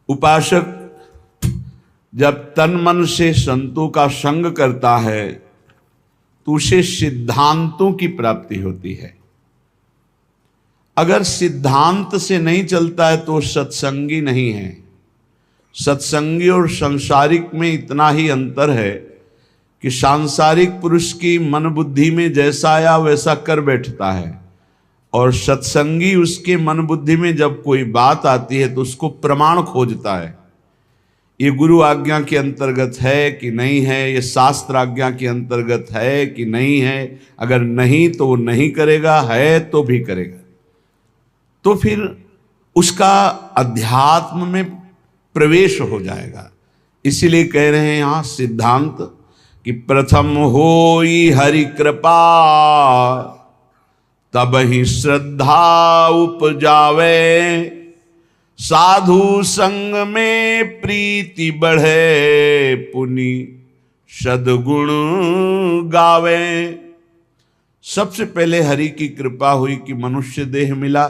उपासक जब तन मन से संतों का संग करता है तो उसे सिद्धांतों की प्राप्ति होती है। अगर सिद्धांत से नहीं चलता है तो सत्संगी नहीं है। सत्संगी और सांसारिक में इतना ही अंतर है कि सांसारिक पुरुष की मन बुद्धि में जैसा आया वैसा कर बैठता है, और सत्संगी उसके मन बुद्धि में जब कोई बात आती है तो उसको प्रमाण खोजता है। ये गुरु आज्ञा के अंतर्गत है कि नहीं है, ये शास्त्र आज्ञा के अंतर्गत है कि नहीं है। अगर नहीं तो वो नहीं करेगा, है तो भी करेगा। तो फिर उसका अध्यात्म में प्रवेश हो जाएगा। इसीलिए कह रहे हैं यहाँ सिद्धांत कि प्रथम होई हरि कृपा तब ही श्रद्धा उपजावे, साधु संग में प्रीति बढ़े, पुनि सद्गुण गावे। सबसे पहले हरि की कृपा हुई कि मनुष्य देह मिला।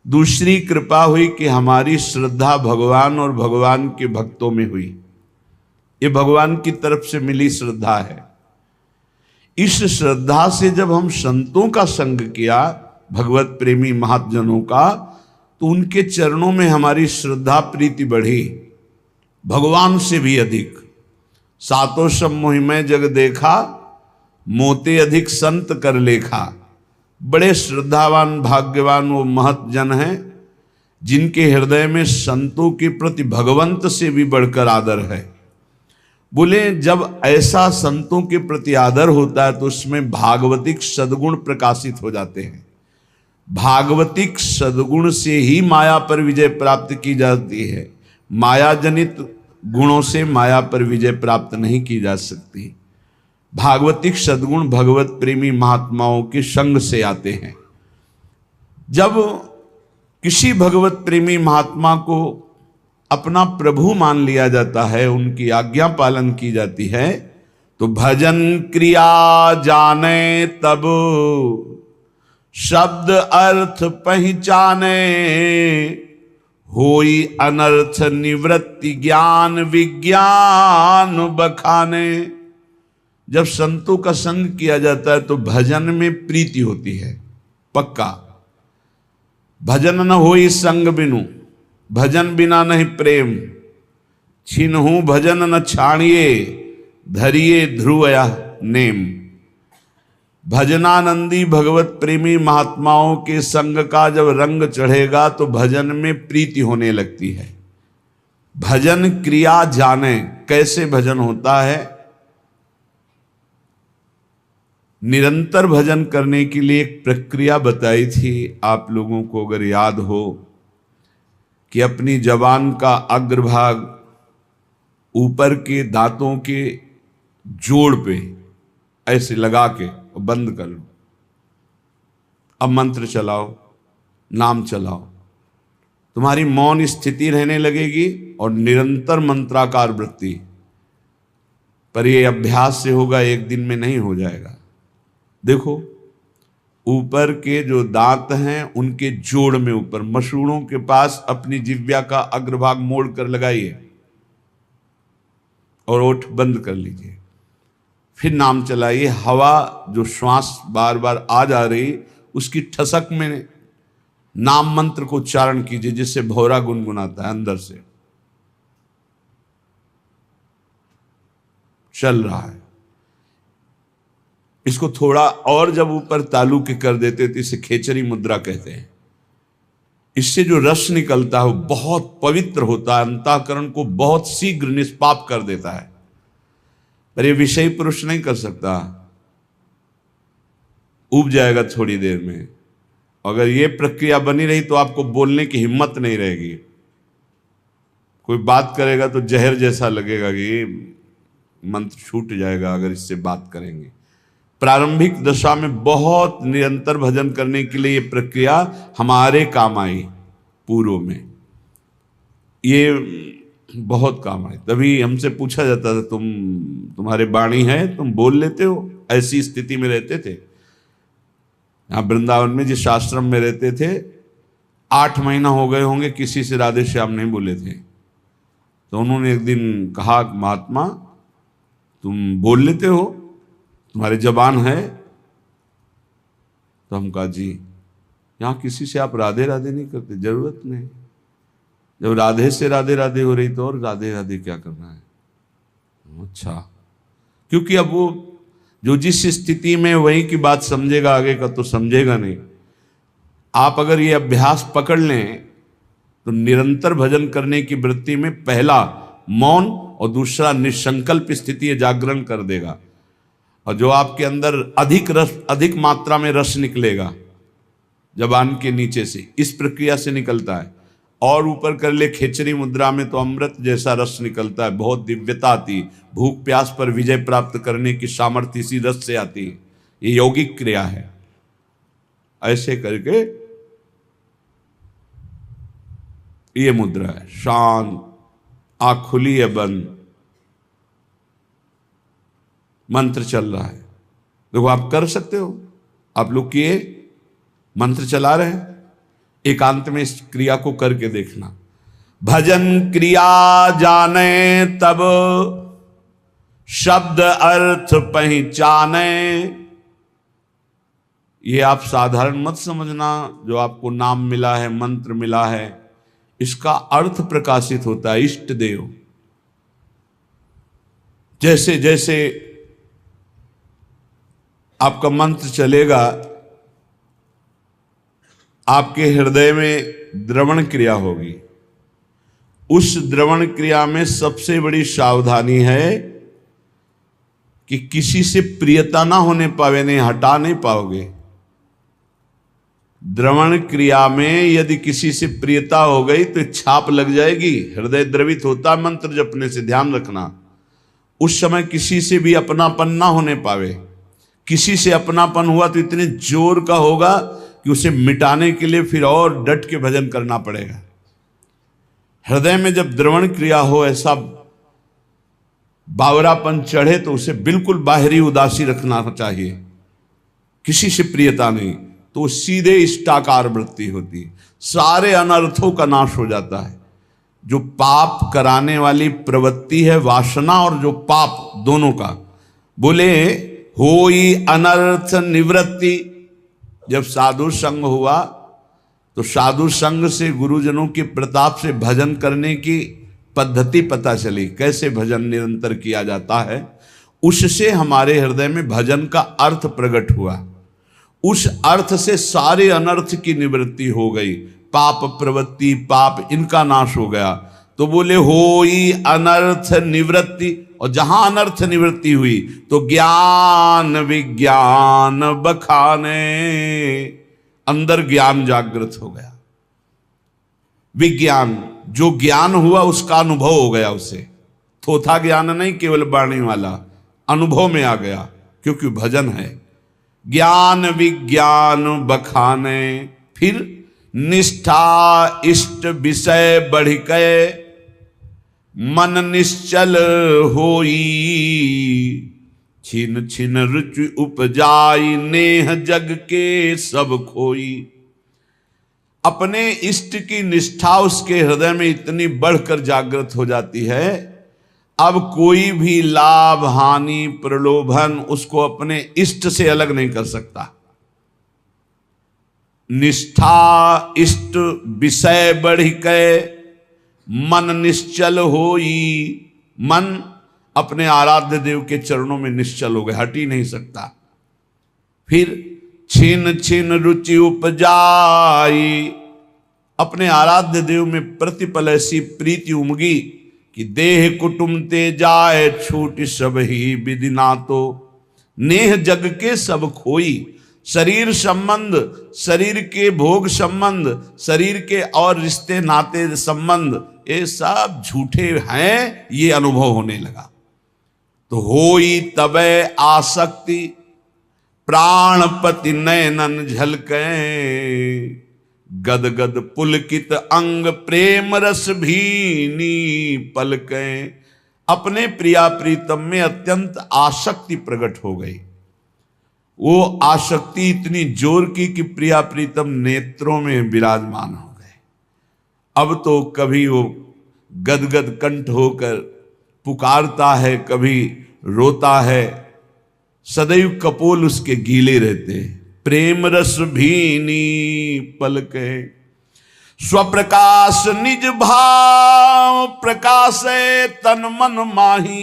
दूसरी कृपा हुई कि हमारी श्रद्धा भगवान और भगवान के भक्तों में हुई। ये भगवान की तरफ से मिली श्रद्धा है। इस श्रद्धा से जब हम संतों का संग किया, भगवत प्रेमी महाजनों का, तो उनके चरणों में हमारी श्रद्धा प्रीति बढ़ी, भगवान से भी अधिक। सातों सब मोहिमय जग देखा, मोते अधिक संत कर लेखा। बड़े श्रद्धावान भाग्यवान वो महत जन हैं जिनके हृदय में संतों के प्रति भगवंत से भी बढ़कर आदर है। बोले जब ऐसा संतों के प्रति आदर होता है तो उसमें भागवतिक सद्गुण प्रकाशित हो जाते हैं। भागवतिक सद्गुण से ही माया पर विजय प्राप्त की जाती है। माया जनित गुणों से माया पर विजय प्राप्त नहीं की जा सकती। भागवतिक सद्गुण भगवत प्रेमी महात्माओं के संग से आते हैं। जब किसी भगवत प्रेमी महात्मा को अपना प्रभु मान लिया जाता है, उनकी आज्ञा पालन की जाती है, तो भजन क्रिया जाने तब शब्द अर्थ पहचाने, होई अनर्थ निवृत्ति ज्ञान विज्ञान बखाने। जब संतों का संग किया जाता है तो भजन में प्रीति होती है पक्का। भजन न होई संग बिनु, भजन बिना नहीं प्रेम, छिन्हु भजन न छाणिए, धरिए ध्रुवया नेम। भजनानंदी भगवत प्रेमी महात्माओं के संग का जब रंग चढ़ेगा तो भजन में प्रीति होने लगती है। भजन क्रिया जाने, कैसे भजन होता है। निरंतर भजन करने के लिए एक प्रक्रिया बताई थी आप लोगों को, अगर याद हो, कि अपनी जबान का अग्रभाग ऊपर के दांतों के जोड़ पे ऐसे लगा के बंद कर लो। अब मंत्र चलाओ, नाम चलाओ, तुम्हारी मौन स्थिति रहने लगेगी और निरंतर मंत्राकार वृत्ति। पर यह अभ्यास से होगा, एक दिन में नहीं हो जाएगा। देखो ऊपर के जो दांत हैं उनके जोड़ में ऊपर मसूड़ों के पास अपनी जिह्वा का अग्रभाग मोड़ कर लगाइए और ओठ बंद कर लीजिए। फिर नाम चलाइए। हवा जो श्वास बार बार आ जा रही उसकी ठसक में नाम मंत्र को उच्चारण कीजिए, जिससे भौरा गुनगुनाता है अंदर से। चल रहा है। इसको थोड़ा और जब ऊपर तालू के कर देते तो इसे खेचरी मुद्रा कहते हैं। इससे जो रस निकलता है वो बहुत पवित्र होता है, अंतःकरण को बहुत शीघ्र निष्पाप कर देता है। पर ये विषयी पुरुष नहीं कर सकता, उब जाएगा थोड़ी देर में। अगर ये प्रक्रिया बनी रही तो आपको बोलने की हिम्मत नहीं रहेगी। कोई बात करेगा तो जहर जैसा लगेगा कि ये मंत्र छूट जाएगा अगर इससे बात करेंगे। प्रारंभिक दशा में बहुत निरंतर भजन करने के लिए ये प्रक्रिया हमारे काम आई। पूर्व में ये बहुत काम आई। तभी हमसे पूछा जाता था, तुम्हारे वाणी है, तुम बोल लेते हो? ऐसी स्थिति में रहते थे। यहाँ वृंदावन में जिस आश्रम में रहते थे 8 महीना हो गए होंगे किसी से राधे श्याम नहीं बोले थे। तो उन्होंने एक दिन कहा, महात्मा तुम बोल लेते हो, तुम्हारी जबान है? तो हम कहा जी, यहाँ किसी से आप राधे राधे नहीं करते, जरूरत नहीं। जब राधे से राधे राधे हो रही तो और राधे राधे क्या करना है? अच्छा, क्योंकि अब वो जो जिस स्थिति में वही की बात समझेगा, आगे का तो समझेगा नहीं। आप अगर ये अभ्यास पकड़ लें तो निरंतर भजन करने की वृत्ति में पहला मौन और दूसरा निसंकल्प स्थिति जागरण कर देगा। और जो आपके अंदर अधिक रस, अधिक मात्रा में रस निकलेगा जबान के नीचे से, इस प्रक्रिया से निकलता है। और ऊपर कर ले खेचरी मुद्रा में तो अमृत जैसा रस निकलता है, बहुत दिव्यता आती। भूख प्यास पर विजय प्राप्त करने की सामर्थ्य इसी रस से आती है। ये यौगिक क्रिया है। ऐसे करके ये मुद्रा है, शांत, आँख खुली है बंद, मंत्र चल रहा है। देखो आप कर सकते हो, आप लोग किए, मंत्र चला रहे हैं, एकांत में इस क्रिया को करके देखना। भजन क्रिया जाने तब शब्द अर्थ पहचाने। ये आप साधारण मत समझना, जो आपको नाम मिला है, मंत्र मिला है, इसका अर्थ प्रकाशित होता है। इष्ट देव, जैसे जैसे आपका मंत्र चलेगा, आपके हृदय में द्रवण क्रिया होगी। उस द्रवण क्रिया में सबसे बड़ी सावधानी है कि किसी से प्रियता ना होने पावे, नहीं हटा नहीं पाओगे। द्रवण क्रिया में यदि किसी से प्रियता हो गई तो छाप लग जाएगी। हृदय द्रवित होता है मंत्र जपने से, ध्यान रखना। उस समय किसी से भी अपनापन ना होने पावे। किसी से अपनापन हुआ तो इतने जोर का होगा कि उसे मिटाने के लिए फिर और डट के भजन करना पड़ेगा। हृदय में जब द्रवण क्रिया हो, ऐसा बावरापन चढ़े, तो उसे बिल्कुल बाहरी उदासी रखना चाहिए, किसी से प्रियता नहीं, तो सीधे इष्टाकार वृत्ति होती, सारे अनर्थों का नाश हो जाता है। जो पाप कराने वाली प्रवृत्ति है, वासना, और जो पाप, दोनों का, बोले होई अनर्थ निवृत्ति। जब साधु संग हुआ तो साधु संग से, गुरुजनों के प्रताप से भजन करने की पद्धति पता चली, कैसे भजन निरंतर किया जाता है। उससे हमारे हृदय में भजन का अर्थ प्रकट हुआ। उस अर्थ से सारे अनर्थ की निवृत्ति हो गई। पाप प्रवृत्ति, पाप, इनका नाश हो गया। तो बोले होई अनर्थ निवृत्ति। और जहां अनर्थ निवृत्ति हुई तो ज्ञान विज्ञान बखाने, अंदर ज्ञान जागृत हो गया। विज्ञान, जो ज्ञान हुआ उसका अनुभव हो गया उसे। थोथा ज्ञान नहीं, केवल वाणी वाला, अनुभव में आ गया, क्योंकि भजन है। ज्ञान विज्ञान बखाने, फिर निष्ठा इष्ट विषय बढ़ गए, मन निश्चल होई, छिन छिन रुचि उपजाई, नेह जग के सब खोई। अपने इष्ट की निष्ठा उसके हृदय में इतनी बढ़कर जागृत हो जाती है, अब कोई भी लाभ हानि प्रलोभन उसको अपने इष्ट से अलग नहीं कर सकता। निष्ठा इष्ट विषय बढ़ के, मन निश्चल होई, मन अपने आराध्य देव के चरणों में निश्चल हो गए, हट ही नहीं सकता। फिर छिन छिन रुचि उपजाई, अपने आराध्य देव में प्रतिपल ऐसी प्रीति उमगी कि देह कुटुम ते जाए छूट सब ही विधि ना तो, नेह जग के सब खोई। शरीर संबंध, शरीर के भोग संबंध, शरीर के और रिश्ते नाते संबंध, ये सब झूठे हैं, ये अनुभव होने लगा। तो होई तबे आसक्ति, प्राणपति नयनन झलके, गद गद पुलकित अंग प्रेम रस भीनी पलके। अपने प्रिया प्रीतम में अत्यंत आसक्ति प्रकट हो गई। वो आसक्ति इतनी जोर की कि प्रिया प्रीतम नेत्रों में विराजमान हो गए। अब तो कभी वो गदगद कंठ होकर पुकारता है, कभी रोता है, सदैव कपोल उसके गीले रहते हैं। प्रेम रस भीनी पलके स्वप्रकाश निज भाव प्रकाशे तन मन माही।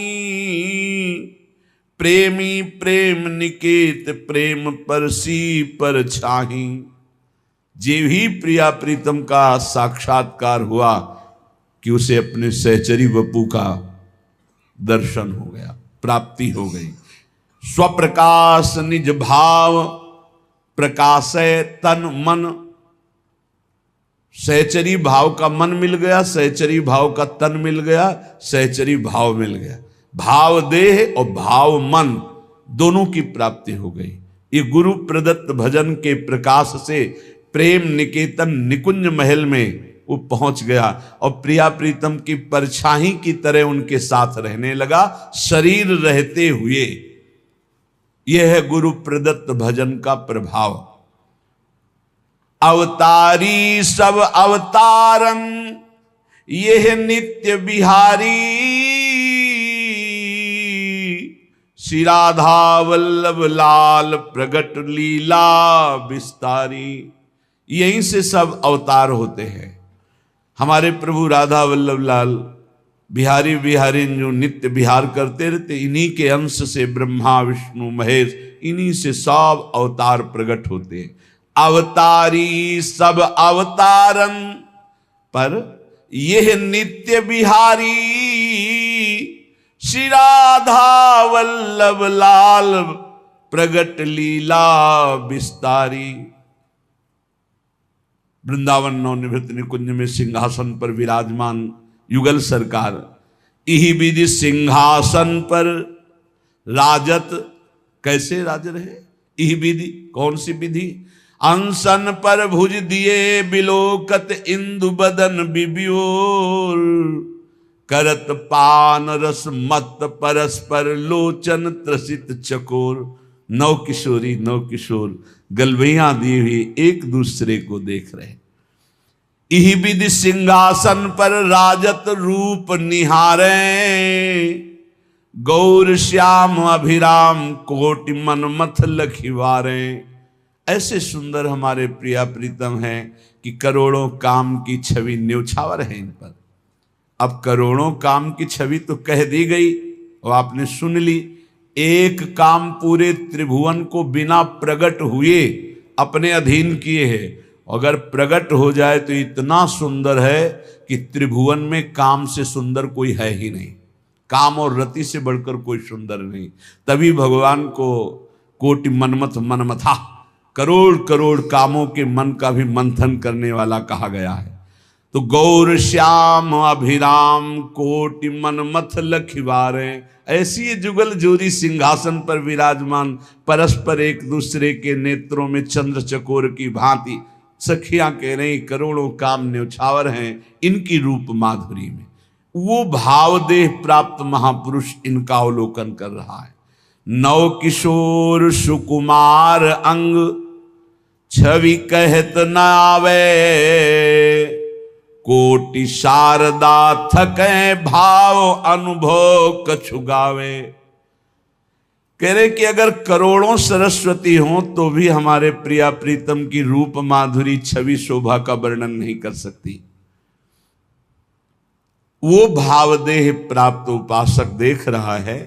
प्रेमी प्रेम निकेत प्रेम परसी पर छाही। जे ही प्रिया प्रीतम का साक्षात्कार हुआ कि उसे अपने सहचरी वपू का दर्शन हो गया, प्राप्ति हो गई। स्वप्रकाश निज भाव प्रकाशे तन मन। सहचरी भाव का मन मिल गया, सहचरी भाव का तन मिल गया, सहचरी भाव मिल गया। भाव देह और भाव मन दोनों की प्राप्ति हो गई। ये गुरु प्रदत्त भजन के प्रकाश से प्रेम निकेतन निकुंज महल में वो पहुंच गया और प्रिया प्रीतम की परछाई की तरह उनके साथ रहने लगा, शरीर रहते हुए। यह है गुरु प्रदत्त भजन का प्रभाव। अवतारी सब अवतारन यह नित्य बिहारी। श्री राधा वल्लभ लाल प्रगट लीला विस्तारी। यहीं से सब अवतार होते हैं। हमारे प्रभु राधा वल्लभ लाल बिहारी बिहारी जो नित्य बिहार करते रहते, इन्हीं के अंश से ब्रह्मा विष्णु महेश, इन्हीं से सब अवतार प्रकट होते हैं। अवतारी सब अवतारन पर यह नित्य बिहारी। श्री राधा वल्लभ लाल प्रगट लीला विस्तारी। वृंदावन नवनिवृत्त निकुंज में सिंहासन पर विराजमान युगल सरकार, इही विधि सिंहासन पर राजत। कैसे राज रहे? इही विधि, कौन सी विधि? अंसन पर भुज दिए बिलोकत इंदु बदन बिबियोर। करत पान रस मत परस्पर लोचन त्रसित चकोर। नौ किशोरी नौ किशोर गलवैया दी हुई एक दूसरे को देख रहे। इही विधि सिंहासन पर राजत रूप निहारे। गौर श्याम अभिराम कोटि मनमथ लखिवारे। ऐसे सुंदर हमारे प्रिया प्रीतम हैं कि करोड़ों काम की छवि न्योछावर है इन पर। अब करोड़ों काम की छवि तो कह दी गई और आपने सुन ली। एक काम पूरे त्रिभुवन को बिना प्रकट हुए अपने अधीन किए है। अगर प्रकट हो जाए तो इतना सुंदर है कि त्रिभुवन में काम से सुंदर कोई है ही नहीं। काम और रति से बढ़कर कोई सुंदर नहीं। तभी भगवान को कोटि मनमथ मनमथा, करोड़ करोड़ कामों के मन का भी मंथन करने वाला कहा गया है। तो गौर श्याम अभिराम कोटि मनमथ लखिवारे। ऐसी ये जुगल जोरी सिंहासन पर विराजमान, परस्पर एक दूसरे के नेत्रों में चंद्र चकोर की भांति सखियां कह रही करोड़ों काम न्योछावर हैं इनकी रूप माधुरी में। वो भावदेह प्राप्त महापुरुष इनका अवलोकन कर रहा है। नव किशोर सुकुमार अंग छवि कहत न आवे। कोटि शारदा थके भाव अनुभव कछु गावे। कह रहे कि अगर करोड़ों सरस्वती हों तो भी हमारे प्रिया प्रीतम की रूप माधुरी छवि शोभा का वर्णन नहीं कर सकती। वो भावदेह प्राप्त उपासक देख रहा है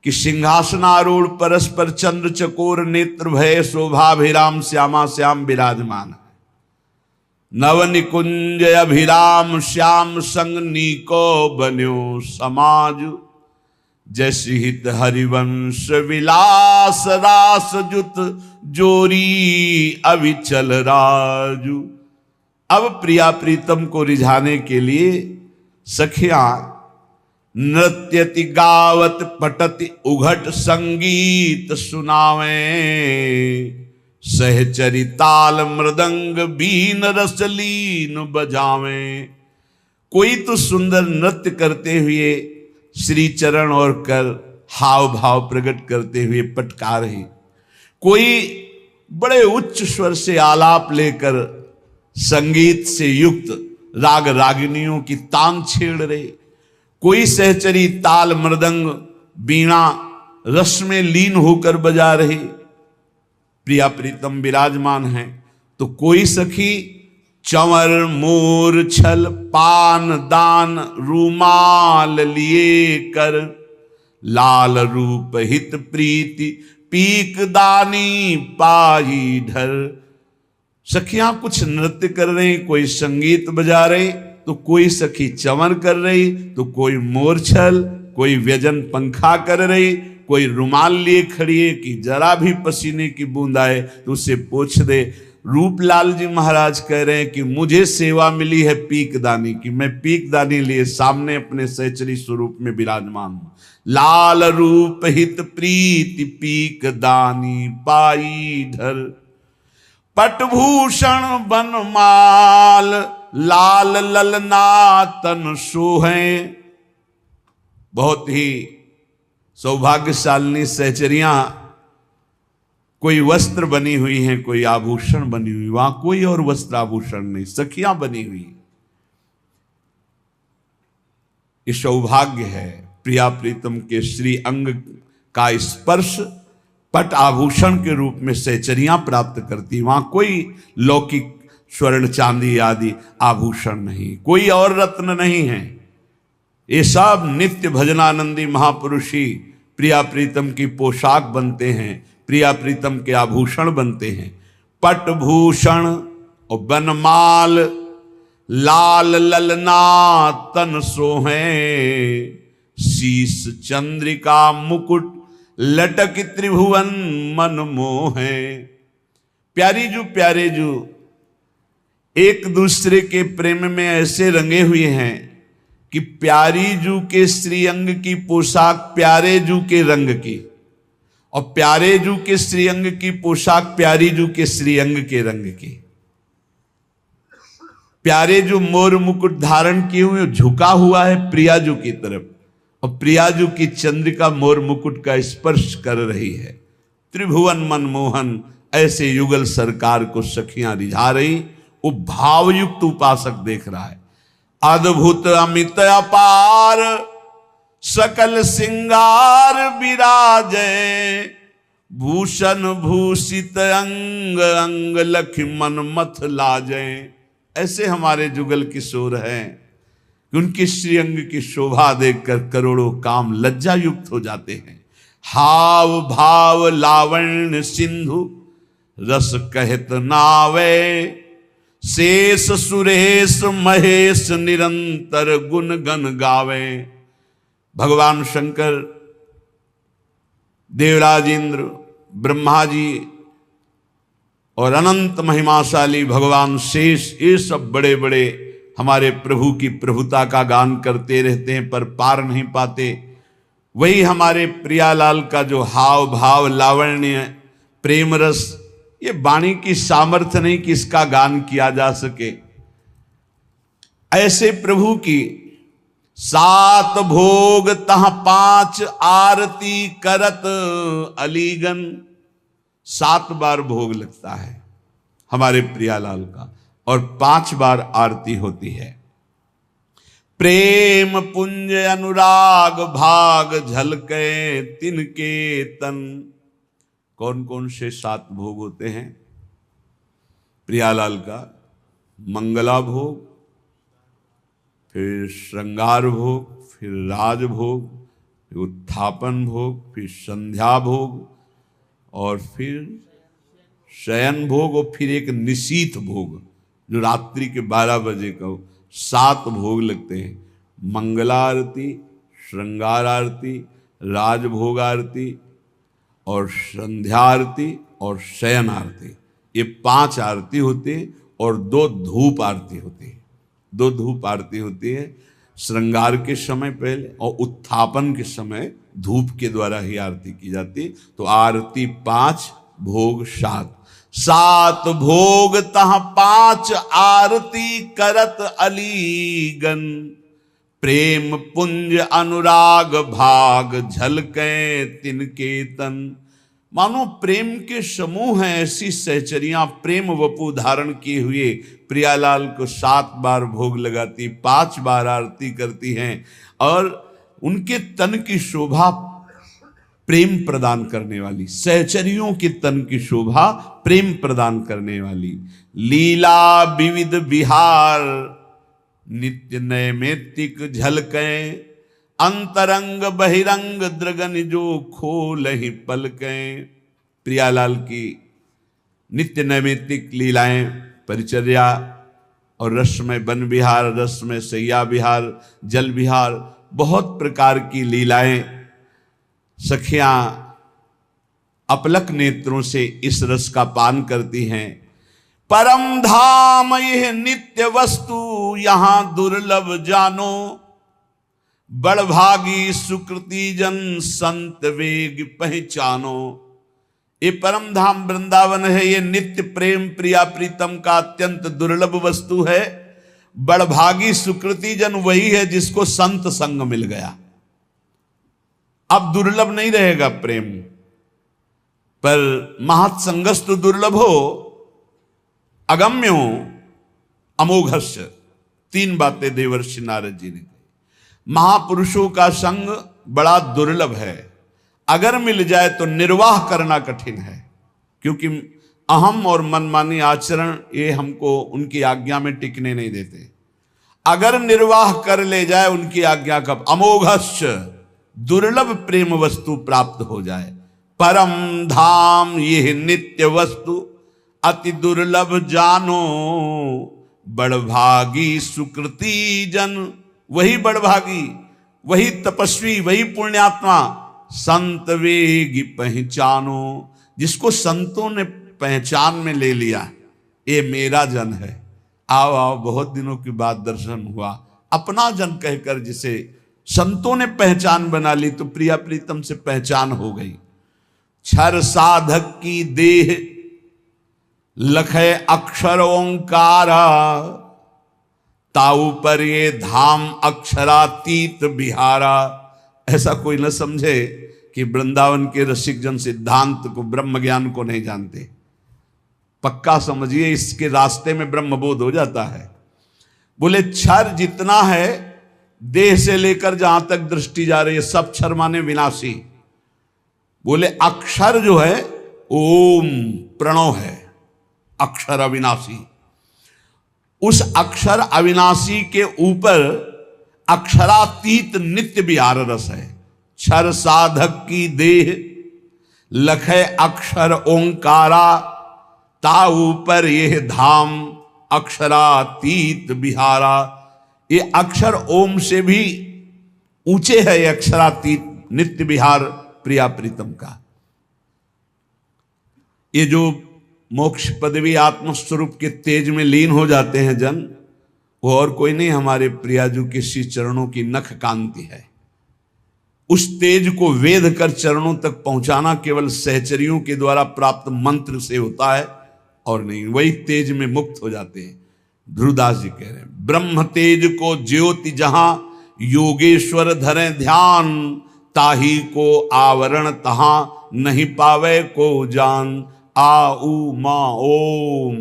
कि सिंहासनारूढ़ परस्पर चंद्र चकोर नेत्र भय शोभाभिराम श्यामा श्याम विराजमान है। नव निकुंज अभिराम श्याम संग नीको बन्यो समाज। जैसी हित हरिवंश विलास रास जुत जोरी अविचल राजू। अब प्रिया प्रीतम को रिझाने के लिए सखियां नृत्यति गावत पटति उघट संगीत सुनावे। सहचरी ताल मृदंग बीन रसलीन बजावे। कोई तो सुंदर नृत्य करते हुए श्री चरण और कर हाव भाव प्रकट करते हुए पटका रहे। कोई बड़े उच्च स्वर से आलाप लेकर संगीत से युक्त राग रागिनियों की तान छेड़ रहे, कोई सहचरी ताल मृदंग बीणा रस में लीन होकर बजा रहे, प्रिया प्रीतम विराजमान है। तो कोई सखी चंवर मोर छल पान दान रूमाल लिए कर, लाल रूप हित प्रीति पीक दानी पाई ढर। सखियां कुछ नृत्य कर रही, कोई संगीत बजा रही, तो कोई सखी चंवर कर रही, तो कोई मोरछल, कोई व्यजन पंखा कर रही, कोई रुमाल लिए खड़ी है कि जरा भी पसीने की बूंद आए तो उसे पोंछ दे। रूपलाल जी महाराज कह रहे हैं कि मुझे सेवा मिली है पीकदानी की, मैं पीकदानी लिए सामने अपने सहचरी स्वरूप में विराजमान हूं। लाल रूप हित प्रीति पीकदानी पाई ढर, पटभूषण बनमाल लाल ललना तन सोहे। बहुत ही सौभाग्यशालिनी सहचरियां कोई वस्त्र बनी हुई हैं, कोई आभूषण बनी हुई, वहां कोई और वस्त्र आभूषण नहीं, सखियां बनी हुई। ये सौभाग्य है प्रिया प्रीतम के श्री अंग का स्पर्श पट आभूषण के रूप में सहचरियां प्राप्त करती। वहां कोई लौकिक स्वर्ण चांदी आदि आभूषण नहीं, कोई और रत्न नहीं है। ये सब नित्य भजनानंदी महापुरुष ही प्रिया प्रीतम की पोशाक बनते हैं, प्रिया प्रीतम के आभूषण बनते हैं। पट भूषण और बनमाल लाल ललना तन सोहे, शीस चंद्रिका मुकुट लटक त्रिभुवन मन मोहे। प्यारे जू एक दूसरे के प्रेम में ऐसे रंगे हुए हैं कि प्यारी जू के श्रीअंग की पोशाक प्यारे जू के रंग की, और प्यारे जू के श्रीअंग की पोशाक प्यारी जू के श्रीअंग के रंग की। प्यारे जू मोर मुकुट धारण किए हुए झुका हुआ है प्रिया जू की तरफ, और प्रिया जू की चंद्रिका मोर मुकुट का स्पर्श कर रही है। त्रिभुवन मनमोहन ऐसे युगल सरकार को सखियां रिझा रही। वो भावयुक्त उपासक देख रहा है। अद्भुत अमित अपार सकल सिंगार विराजे, भूषण भूषित अंग अंग लखि मन मथ लाजे। ऐसे हमारे जुगल किशोर हैं कि उनकी श्रीअंग की शोभा देखकर करोड़ों काम लज्जा युक्त हो जाते हैं। हाव भाव लावण्य सिंधु रस कहत नावे, शेष सुरेश महेश निरंतर गुण गन गावे। भगवान शंकर, देवराज इंद्र, ब्रह्मा जी और अनंत महिमाशाली भगवान शेष, ये सब बड़े बड़े हमारे प्रभु की प्रभुता का गान करते रहते हैं पर पार नहीं पाते। वही हमारे प्रियालाल का जो हाव भाव लावण्य प्रेम रस, ये वाणी की सामर्थ्य नहीं कि इसका गान किया जा सके। ऐसे प्रभु की सात भोग तह पांच आरती करत अलीगन। 7 बार भोग लगता है हमारे प्रियालाल का और 5 बार आरती होती है। प्रेम पुंज अनुराग भाग झलके तिनके तन। कौन कौन से 7 भोग होते हैं प्रियालाल का? मंगला भोग, फिर श्रृंगार भोग, फिर राज भोग, फिर उत्थापन भोग, फिर संध्या भोग, और फिर शयन भोग, और फिर एक निशीथ भोग जो रात्रि के 12 बजे का। 7 भोग लगते हैं। मंगला आरती, श्रृंगार आरती, राजभोग आरती और संध्या आरती और शयन आरती। ये 5 आरती होती है और 2 धूप आरती होती है। 2 धूप आरती होती है श्रृंगार के समय पहले, और उत्थापन के समय धूप के द्वारा ही आरती की जाती। तो आरती 5, भोग 7। 7 भोग तह 5 आरती करत अलीगन। प्रेम पुंज अनुराग भाग झलके तिनके तन। मानो प्रेम के समूह हैं ऐसी सहचरियां प्रेम वपु धारण किए हुए प्रियालाल को 7 बार भोग लगाती, 5 बार आरती करती हैं और उनके तन की शोभा प्रेम प्रदान करने वाली, सहचरियों के तन की शोभा प्रेम प्रदान करने वाली। लीला विविध विहार नित्य नैमित्तिक झलकें, अंतरंग बहिरंग द्रगन जो खोल ही पलकें। प्रियालाल की नित्य नैमित्तिक लीलाएं, परिचर्या और रसमय वन विहार, रसमय सैया विहार, जल विहार, बहुत प्रकार की लीलाएं सखियां अपलक नेत्रों से इस रस का पान करती हैं। परम धाम यह नित्य वस्तु यहां दुर्लभ जानो, बड़भागी सुकृति जन संत वेग पहचानो। ये परम धाम वृंदावन है, ये नित्य प्रेम प्रिया प्रीतम का अत्यंत दुर्लभ वस्तु है। बड़भागी सुकृति जन वही है जिसको संत संग मिल गया। अब दुर्लभ नहीं रहेगा प्रेम, पर महत्संगस्तु दुर्लभो अगम्यो अमोघस्य। 3 बातें देवर्षि नारद जी ने कही। महापुरुषों का संग बड़ा दुर्लभ है, अगर मिल जाए तो निर्वाह करना कठिन है, क्योंकि अहम और मनमानी आचरण ये हमको उनकी आज्ञा में टिकने नहीं देते। अगर निर्वाह कर ले जाए उनकी आज्ञा का, अमोघस्य दुर्लभ प्रेम वस्तु प्राप्त हो जाए। परम धाम यह नित्य वस्तु अति दुर्लभ जानो, बड़भागी सुकृति जन वही बड़भागी, वही तपस्वी, वही पुण्यात्मा संत वेगी पहचानो, जिसको संतों ने पहचान में ले लिया, ये मेरा जन है। आओ आओ, बहुत दिनों के बाद दर्शन हुआ, अपना जन कहकर जिसे संतों ने पहचान बना ली तो प्रिया प्रीतम से पहचान हो गई। क्षर साधक की देह लखे अक्षर ओंकारा, ताऊ पर ये धाम अक्षरातीत बिहारा। ऐसा कोई न समझे कि वृंदावन के रसिक जन सिद्धांत को, ब्रह्म ज्ञान को नहीं जानते। पक्का समझिए, इसके रास्ते में ब्रह्मबोध हो जाता है। बोले क्षर जितना है, देह से लेकर जहां तक दृष्टि जा रही है, सब क्षर माने विनाशी। बोले अक्षर जो है ओम प्रणव है, अक्षर अविनाशी। उस अक्षर अविनाशी के ऊपर अक्षरातीत नित्य विहार रस है। क्षर साधक की देह लखे अक्षर ओंकारा, ता ऊपर यह धाम अक्षरातीत विहारा। ये अक्षर ओम से भी ऊंचे है, ये अक्षरातीत नित्य विहार प्रिया प्रीतम का। ये जो मोक्ष पदवी आत्मस्वरूप के तेज में लीन हो जाते हैं जन, वो और कोई नहीं, हमारे प्रियाजू के श्री चरणों की नख कांति है। उस तेज को वेध कर चरणों तक पहुंचाना केवल सहचरियों के द्वारा प्राप्त मंत्र से होता है और नहीं, वही तेज में मुक्त हो जाते हैं। ध्रुवदास जी कह रहे हैं, ब्रह्म तेज को ज्योति जहां योगेश्वर धरे ध्यान, ताही को आवरण तहां नहीं पावे को जान। आ उ मा ओम,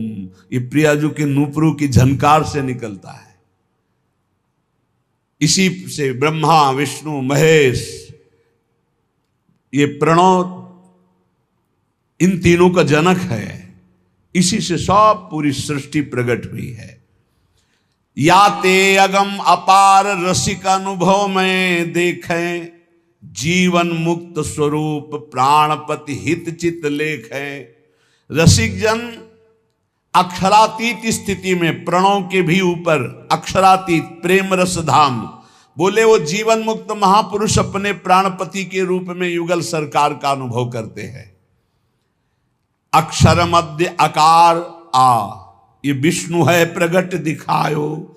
ये प्रियाजू के नूपुरों की झनकार से निकलता है। इसी से ब्रह्मा विष्णु महेश, ये प्रणव इन तीनों का जनक है। इसी से सब पूरी सृष्टि प्रकट हुई है। याते अगम अपार रसिक अनुभव में देखें, जीवन मुक्त स्वरूप प्राणपति हित चित लेखें। रसिक जन अक्षरातीत स्थिति में, प्रणव के भी ऊपर अक्षरातीत प्रेम रस धाम, बोले वो जीवन मुक्त महापुरुष अपने प्राणपति के रूप में युगल सरकार का अनुभव करते हैं। अक्षर मध्य आकार आ, ये विष्णु है प्रगट दिखायो।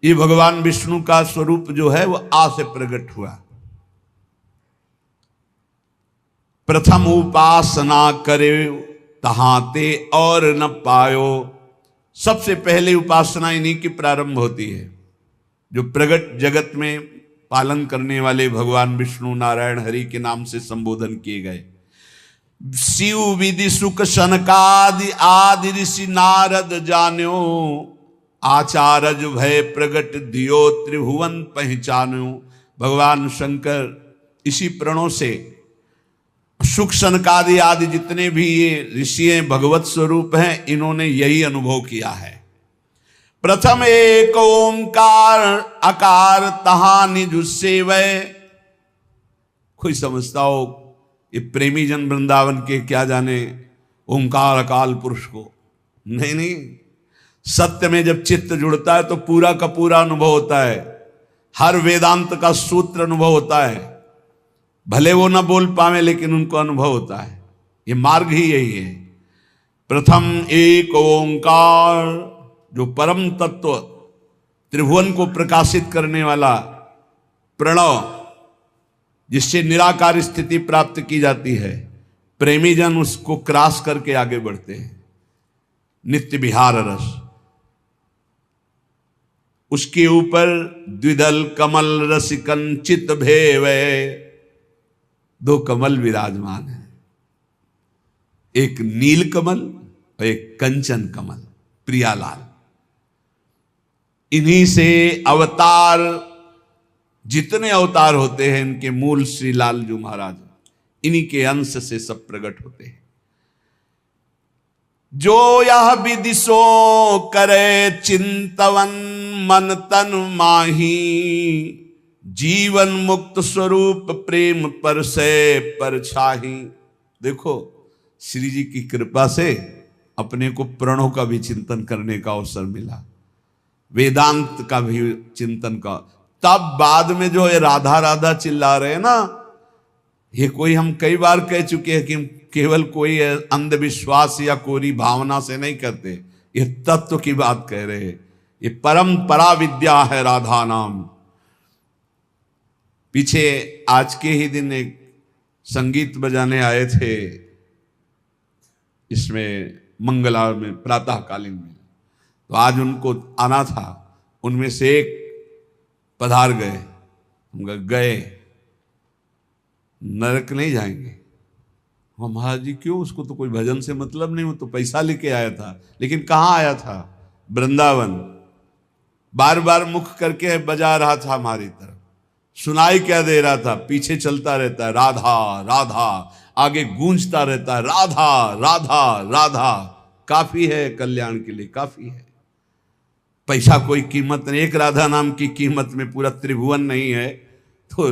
ये भगवान विष्णु का स्वरूप जो है वो आ से प्रकट हुआ। प्रथम उपासना करे तहाते और न पायो। सबसे पहले उपासना इन्हीं की प्रारंभ होती है, जो प्रगट जगत में पालन करने वाले भगवान विष्णु नारायण हरि के नाम से संबोधन किए गए। शिव विधि सुख सनकादि आदि ऋषि नारद जान्यो, आचारज भय प्रगट दियो त्रिभुवन पहचान्यो। भगवान शंकर इसी प्रणों से सुख सनकादि आदि जितने भी ये ऋषि हैं, भगवत स्वरूप हैं, इन्होंने यही अनुभव किया है। प्रथम एक ओंकार आकार तहा निज सेवय। कोई समझता हो ये प्रेमी जन वृंदावन के क्या जाने ओंकार अकाल पुरुष को, नहीं नहीं, सत्य में जब चित्त जुड़ता है तो पूरा का पूरा अनुभव होता है, हर वेदांत का सूत्र अनुभव होता है। भले वो ना बोल पावे लेकिन उनको अनुभव होता है। ये मार्ग ही यही है। प्रथम एक ओंकार, जो परम तत्व त्रिभुवन को प्रकाशित करने वाला प्रणव, जिससे निराकार स्थिति प्राप्त की जाती है, प्रेमी जन उसको क्रॉस करके आगे बढ़ते हैं। नित्य विहार रस, उसके ऊपर द्विदल कमल रसिकन चित भेवै। दो कमल विराजमान है, एक नील कमल और एक कंचन कमल, प्रियालाल। इन्हीं से अवतार, जितने अवतार होते हैं इनके मूल श्री लालजू महाराज, इन्हीं के अंश से सब प्रकट होते हैं। जो यह विदिशो करे चिंतवन मन तन माही, जीवन मुक्त स्वरूप प्रेम पर से पर छाही। देखो श्री जी की कृपा से अपने को प्रणों का भी चिंतन करने का अवसर मिला, वेदांत का भी चिंतन का। तब बाद में जो है राधा राधा चिल्ला रहे हैं ना, ये कोई हम कई बार कह चुके हैं कि केवल कोई अंधविश्वास या कोरी भावना से नहीं करते, ये तत्व की बात कह रहे हैं। ये परंपरा विद्या है राधा नाम। पीछे आज के ही दिन एक संगीत बजाने आए थे इसमें मंगला में प्रातःकालीन में, तो आज उनको आना था, उनमें से एक पधार गए। हम गए, नरक नहीं जाएंगे। हम महाराज जी क्यों, उसको तो कोई भजन से मतलब नहीं, वो तो पैसा लेके आया था। लेकिन कहाँ आया था? वृंदावन। बार बार मुख करके बजा रहा था हमारी तरफ, सुनाई क्या दे रहा था, पीछे चलता रहता है राधा राधा, आगे गूंजता रहता है राधा राधा राधा। काफी है कल्याण के लिए, काफी है। पैसा कोई कीमत नहीं, एक राधा नाम की कीमत में पूरा त्रिभुवन नहीं है तो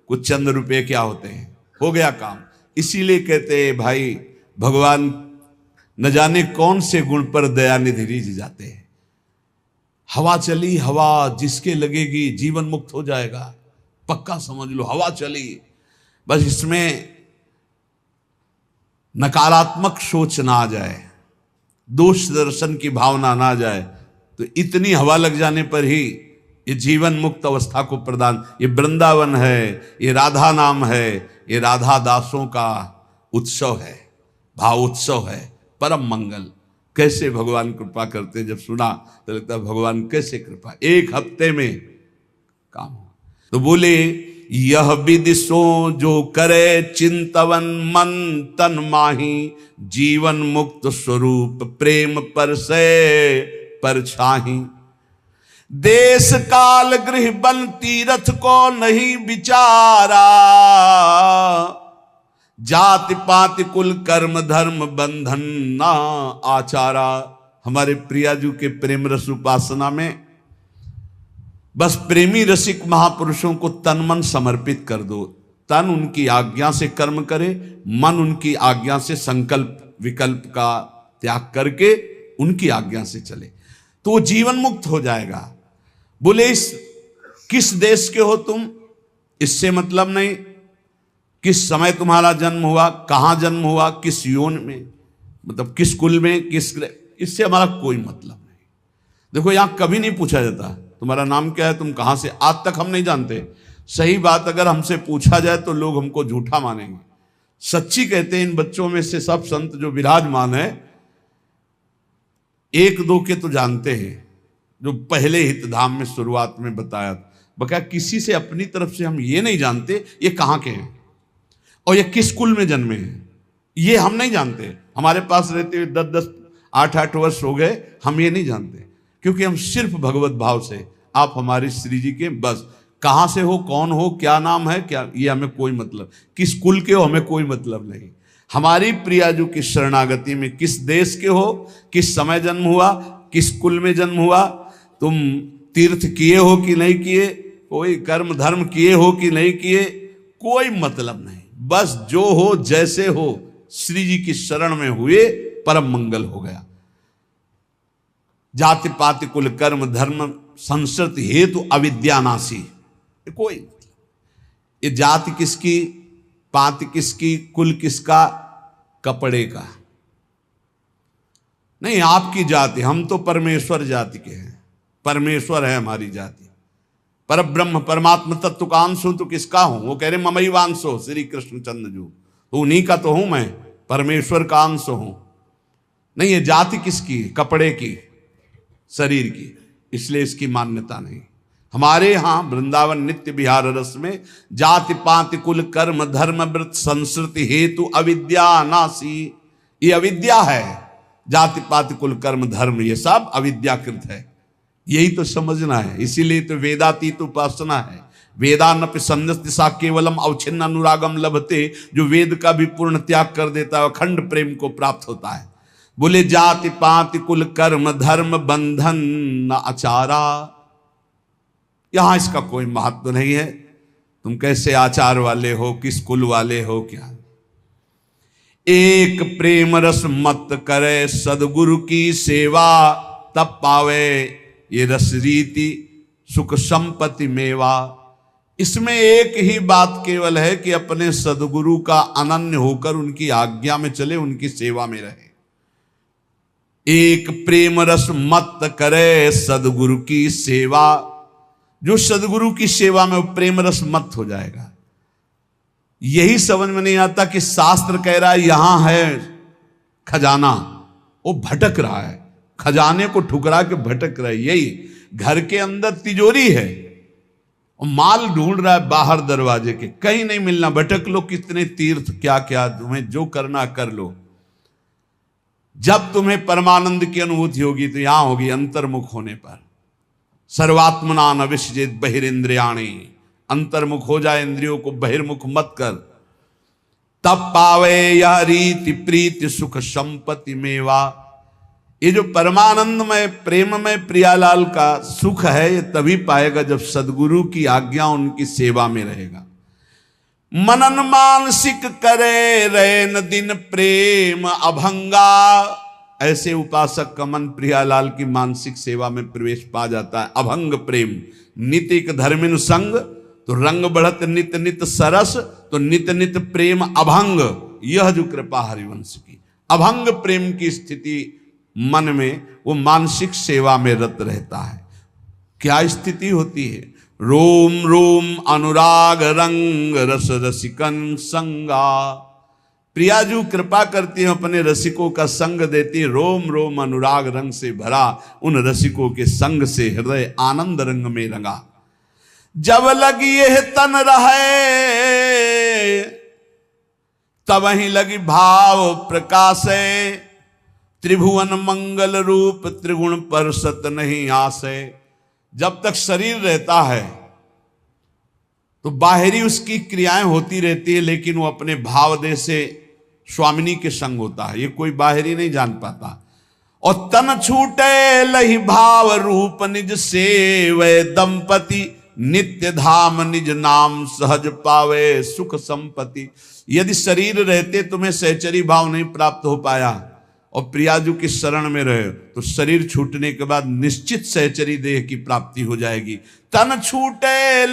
कुछ चंद रुपए क्या होते हैं, हो गया काम। इसीलिए कहते हैं भाई, भगवान न जाने कौन से गुण पर दयानिधि रिझ जाते हैं। हवा चली, हवा जिसके लगेगी जीवन मुक्त हो जाएगा, पक्का समझ लो। हवा चली, बस इसमें नकारात्मक सोच ना आ जाए, दोष दर्शन की भावना ना आ जाए, तो इतनी हवा लग जाने पर ही ये जीवन मुक्त अवस्था को प्रदान। ये वृंदावन है, ये राधा नाम है, ये राधा दासों का उत्सव है, भाव उत्सव है, परम मंगल। कैसे भगवान कृपा करते हैं, जब सुना तो लगता है भगवान कैसे कृपा, एक हफ्ते में काम। तो बोले यह विदिशो जो करे चिंतवन मन तन माही, जीवन मुक्त स्वरूप प्रेम पर से पर छाही। देश काल गृह बन तीरथ को नहीं विचारा, जाति पाति कुल कर्म धर्म बंधन ना आचारा। हमारे प्रियाजू के प्रेम रस उपासना में बस प्रेमी रसिक महापुरुषों को तन मन समर्पित कर दो। तन उनकी आज्ञा से कर्म करे, मन उनकी आज्ञा से संकल्प विकल्प का त्याग करके उनकी आज्ञा से चले, तो वो जीवन मुक्त हो जाएगा। बोले इस किस देश के हो तुम, इससे मतलब नहीं। किस समय तुम्हारा जन्म हुआ, कहाँ जन्म हुआ, किस योन में, मतलब किस कुल में, किस, इससे हमारा कोई मतलब नहीं। देखो यहाँ कभी नहीं पूछा जाता तुम्हारा नाम क्या है, तुम कहाँ से, आज तक हम नहीं जानते। सही बात अगर हमसे पूछा जाए तो लोग हमको झूठा मानेंगे। सच्ची कहते हैं इन बच्चों में से सब संत जो विराजमान है, एक दो के तो जानते हैं, जो पहले हितधाम में शुरुआत में बताया, बकाया किसी से अपनी तरफ से हम ये नहीं जानते ये कहाँ के हैं और ये किस कुल में जन्मे हैं। ये हम नहीं जानते। हमारे पास रहते हुए 10-10 8-8 वर्ष हो गए, हम ये नहीं जानते, क्योंकि हम सिर्फ भगवत भाव से आप हमारे श्री जी के, बस कहाँ से हो, कौन हो, क्या नाम है, क्या, ये हमें कोई मतलब, किस कुल के हो हमें कोई मतलब नहीं। हमारी प्रियाजू की शरणागति में किस देश के हो, किस समय जन्म हुआ, किस कुल में जन्म हुआ, तुम तीर्थ किए हो कि नहीं किए, कोई कर्म धर्म किए हो कि नहीं किए, कोई मतलब नहीं। बस जो हो जैसे हो श्री जी की शरण में हुए परम मंगल हो गया। जाति पाति कुल कर्म धर्म संस्कृति हेतु अविद्यानाशी, कोई, ये जाति किसकी, पाति किसकी, कुल किसका, कपड़े का नहीं। आपकी जाति, हम तो परमेश्वर जाति के हैं, परमेश्वर है हमारी जाति, पर ब्रह्म परमात्मा तत्व का अंश हूं तो किसका हूं? वो कह रहे ममई वांशो श्री कृष्ण चंद्र जू, तो उन्हीं का तो हूं मैं, परमेश्वर का अंश हूं। नहीं, ये जाति किसकी, कपड़े की, शरीर की, इसलिए इसकी मान्यता नहीं। हमारे यहां वृंदावन नित्य विहार रस में जाति पाति कुल कर्म धर्म व्रत संस्कृति हेतु अविद्या नासी, ये अविद्या है। जाति पाति कुल कर्म धर्म ये सब अविद्याकृत है, यही तो समझना है। इसीलिए तो वेदातीत उपासना है। वेदानपि संन्यस्तिसा केवलम अवच्छिन्न अनुरागम लभते, जो वेद का भी पूर्ण त्याग कर देता है अखंड प्रेम को प्राप्त होता है। बोले जाति पाति कुल कर्म धर्म बंधन न आचारा, यहां इसका कोई महत्व नहीं है। तुम कैसे आचार वाले हो, किस कुल वाले हो, क्या। एक प्रेम रस मत करे सदगुरु की सेवा, तब पावे ये रस रीति सुख संपत्ति मेवा। इसमें एक ही बात केवल है कि अपने सदगुरु का अनन्य होकर उनकी आज्ञा में चले, उनकी सेवा में रहे। एक प्रेम रस मत करे सदगुरु की सेवा, जो सदगुरु की सेवा में वो प्रेम रस मत हो जाएगा। यही समझ में नहीं आता कि शास्त्र कह रहा है यहां है खजाना, वो भटक रहा है, खजाने को ठुकरा के भटक रहा है। यही घर के अंदर तिजोरी है और माल ढूंढ रहा है बाहर दरवाजे के, कहीं नहीं मिलना। भटक लो, कितने तीर्थ क्या क्या, तुम्हें जो करना कर लो। जब तुम्हें परमानंद की अनुभूति होगी तो यहां होगी अंतर्मुख होने पर। सर्वात्मना न विसृजेत बहिरेंद्रियाणि, अंतर्मुख हो जाए, इंद्रियों को बहिर्मुख मत कर। तब पावे यह रीति प्रीति सुख संपत्ति मेवा। ये जो परमानंद में प्रेम में प्रियालाल का सुख है, ये तभी पाएगा जब सदगुरु की आज्ञा उनकी सेवा में रहेगा। मनन मानसिक करे रैन दिन प्रेम अभंगा, ऐसे उपासक का मन प्रियालाल की मानसिक सेवा में प्रवेश पा जाता है। अभंग प्रेम नितिक धर्मिन संग, तो रंग बढ़त नित नित सरस, तो नित नित प्रेम अभंग। यह जो कृपा हरिवंश की अभंग प्रेम की स्थिति मन में, वो मानसिक सेवा में रत रहता है। क्या स्थिति होती है? रोम रोम अनुराग रंग रस रसिकन संगा। प्रियाजू कृपा करती है, अपने रसिकों का संग देती, रोम रोम अनुराग रंग से भरा, उन रसिकों के संग से हृदय आनंद रंग में रंगा। जब लगी यह तन रहे, तब ही लगी भाव प्रकाशे, त्रिभुवन मंगल रूप त्रिगुण पर सत नहीं आसे। जब तक शरीर रहता है तो बाहरी उसकी क्रियाएं होती रहती है, लेकिन वो अपने भाव देह से स्वामिनी के संग होता है, ये कोई बाहरी नहीं जान पाता। और तन छूटे लही भाव रूप निज सेवै दंपति, नित्य धाम निज नाम सहज पावे सुख संपत्ति। यदि शरीर रहते तुम्हें सहचरी भाव नहीं प्राप्त हो पाया और प्रियाजू की शरण में रहे, तो शरीर छूटने के बाद निश्चित सहचरी देह की प्राप्ति हो जाएगी। तन छूटे